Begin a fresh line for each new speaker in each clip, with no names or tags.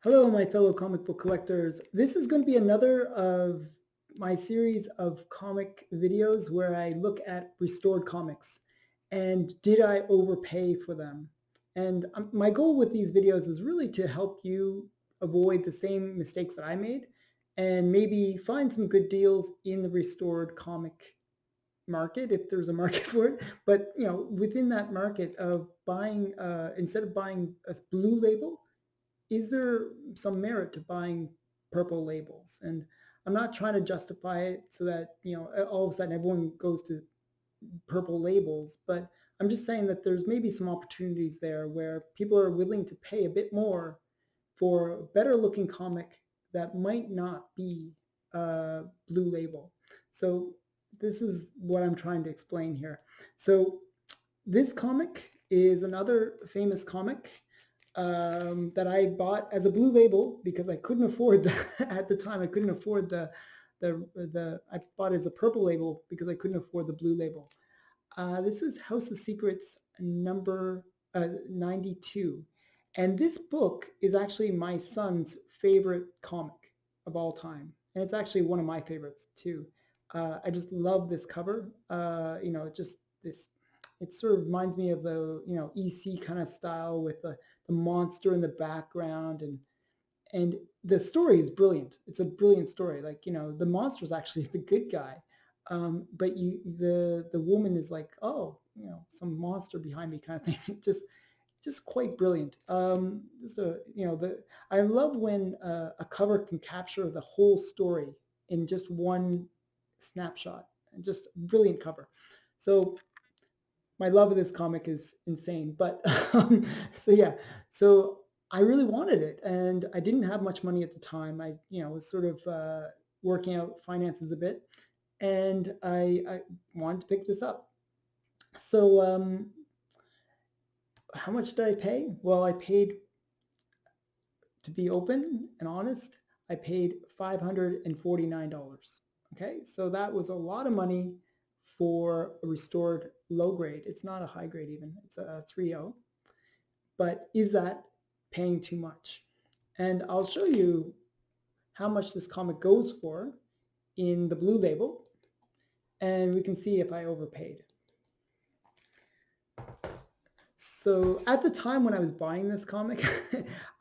Hello, my fellow comic book collectors. This is going to be another of my series of comic videos where I look at restored comics and did I overpay for them? And my goal with these videos is really to help you avoid the same mistakes that I made and maybe find some good deals in the restored comic market if there's a market for it. But within that market of buying, instead of buying a blue label, is there some merit to buying purple labels? And I'm not trying to justify it so that, all of a sudden everyone goes to purple labels, but I'm just saying that there's maybe some opportunities there where people are willing to pay a bit more for a better looking comic that might not be a blue label. So this is what I'm trying to explain here. So this comic is another famous comic that I bought as a blue label because I couldn't afford at the time. I couldn't afford the I bought it as a purple label because I couldn't afford the blue label. This is House of Secrets number 92. And this book is actually my son's favorite comic of all time. And it's actually one of my favorites too. I just love this cover. Just this, it sort of reminds me of the, EC kind of style with the monster in the background, and the story is brilliant. It's a brilliant story. Like, the monster is actually the good guy. But the woman is like, oh, some monster behind me kind of thing. Just quite brilliant. Just I love when a cover can capture the whole story in just one snapshot. And just brilliant cover. So my love of this comic is insane. But so yeah, so I really wanted it, and I didn't have much money at the time. I was sort of working out finances a bit, and I wanted to pick this up. So how much did I pay? Well, I paid, to be open and honest, I paid $549. Okay, so that was a lot of money for a restored low grade. It's not a high grade even, it's a 3.0. But is that paying too much? And I'll show you how much this comic goes for in the blue label, and we can see if I overpaid. So at the time when I was buying this comic,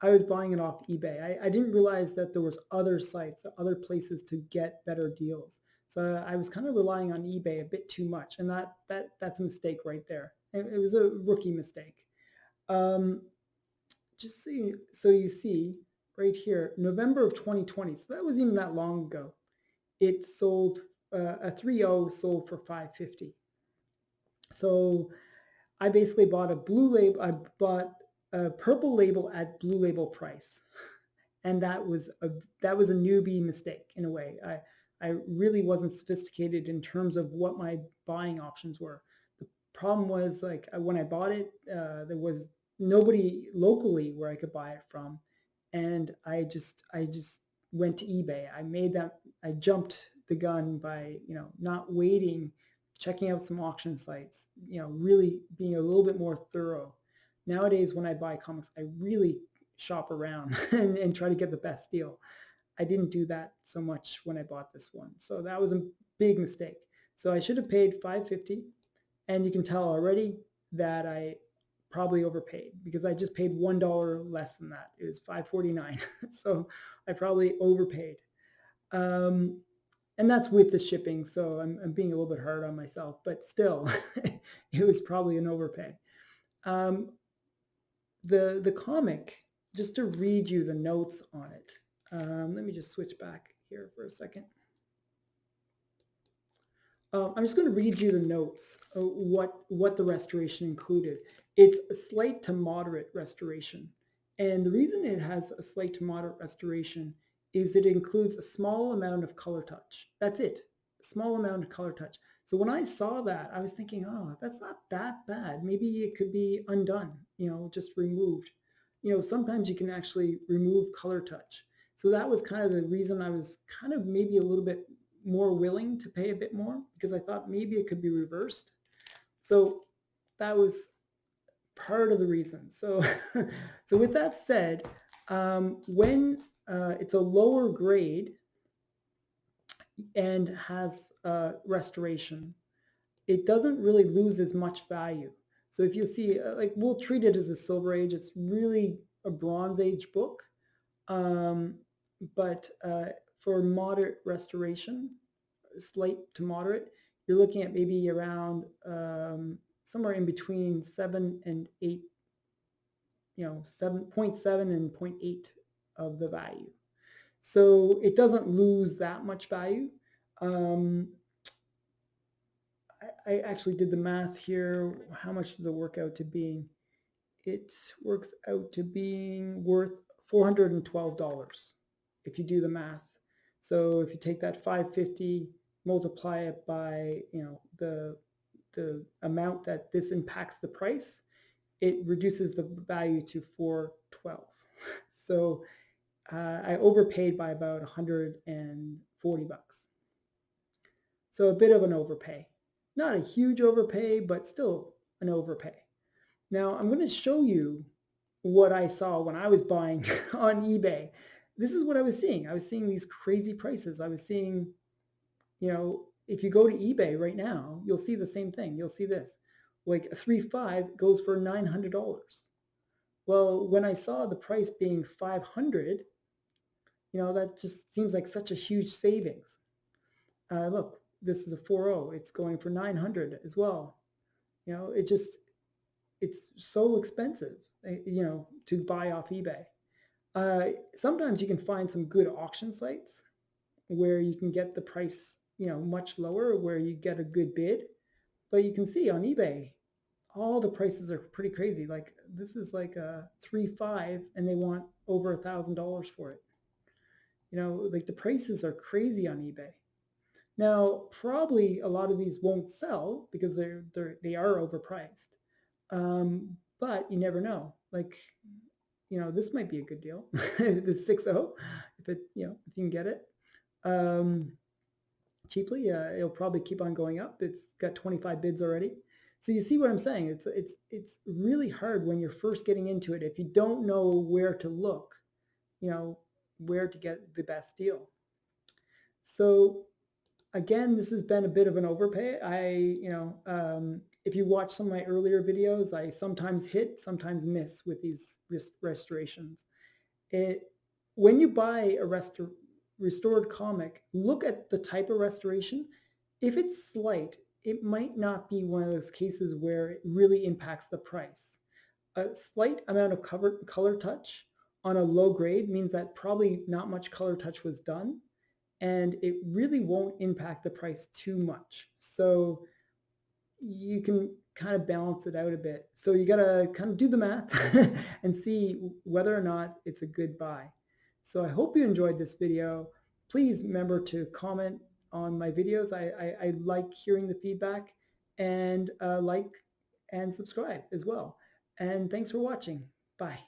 I was buying it off eBay. I didn't realize that there was other sites, other places to get better deals. So I was kind of relying on eBay a bit too much, and that's a mistake right there. It was a rookie mistake. Um, just so you see right here, November of 2020. So that was even that long ago. It sold a 3.0 sold for 550. So I basically bought a blue label. I bought a purple label at blue label price, and that was a newbie mistake in a way. I really wasn't sophisticated in terms of what my buying options were. The problem was, like, when I bought it, there was nobody locally where I could buy it from, and I just went to eBay. I jumped the gun by not waiting, checking out some auction sites, really being a little bit more thorough. Nowadays, when I buy comics, I really shop around and try to get the best deal. I didn't do that so much when I bought this one. So that was a big mistake. So I should have paid 550, and you can tell already that I probably overpaid because I just paid $1 less than that. It was 549. So I probably overpaid. Um, and that's with the shipping, so I'm being a little bit hard on myself, but still, it was probably an overpay. Um, the comic, just to read you the notes on it. Let me just switch back here for a second. I'm just going to read you the notes, what the restoration included. It's a slight to moderate restoration. And the reason it has a slight to moderate restoration is it includes a small amount of color touch. That's it, a small amount of color touch. So when I saw that, I was thinking, oh, that's not that bad. Maybe it could be undone, just removed. Sometimes you can actually remove color touch. So that was kind of the reason I was kind of maybe a little bit more willing to pay a bit more, because I thought maybe it could be reversed. So that was part of the reason. So, so with that said, When it's a lower grade and has restoration, it doesn't really lose as much value. So if you see, like, we'll treat it as a Silver Age. It's really a Bronze Age book, um, but for moderate restoration, slight to moderate, you're looking at maybe around somewhere in between 7 and 8, 7.7 and zero point 0.8 of the value. So it doesn't lose that much value. Um, I actually did the math here. How much does it work out to being? It works out to being worth $412 if you do the math. So if you take that 550, multiply it by the amount that this impacts the price, it reduces the value to 412. So I overpaid by about 140 bucks. So a bit of an overpay. Not a huge overpay, but still an overpay. Now I'm going to show you what I saw when I was buying on eBay. This is what I was seeing. I was seeing these crazy prices. I was seeing, if you go to eBay right now, you'll see the same thing. You'll see this. Like a 3.5 goes for $900. Well, when I saw the price being 500, that just seems like such a huge savings. Look, this is a 4.0. It's going for 900 as well. It's so expensive, to buy off eBay. Sometimes you can find some good auction sites where you can get the price, much lower, where you get a good bid. But you can see on eBay, all the prices are pretty crazy. Like this is like a 3.5, and they want over $1,000 for it. Like the prices are crazy on eBay. Now, probably a lot of these won't sell because they are overpriced. But you never know. Like, this might be a good deal. The 6.0, if you can get it cheaply, it'll probably keep on going up. It's got 25 bids already. So you see what I'm saying? It's really hard when you're first getting into it if you don't know where to look, where to get the best deal. So again, this has been a bit of an overpay. If you watch some of my earlier videos, I sometimes hit, sometimes miss with these restorations. When you buy a restored comic, look at the type of restoration. If it's slight, it might not be one of those cases where it really impacts the price. A slight amount of color touch on a low grade means that probably not much color touch was done, and it really won't impact the price too much. So you can kind of balance it out a bit. So you got to kind of do the math and see whether or not it's a good buy. So I hope you enjoyed this video. Please remember to comment on my videos. I like hearing the feedback, and like and subscribe as well. And thanks for watching. Bye.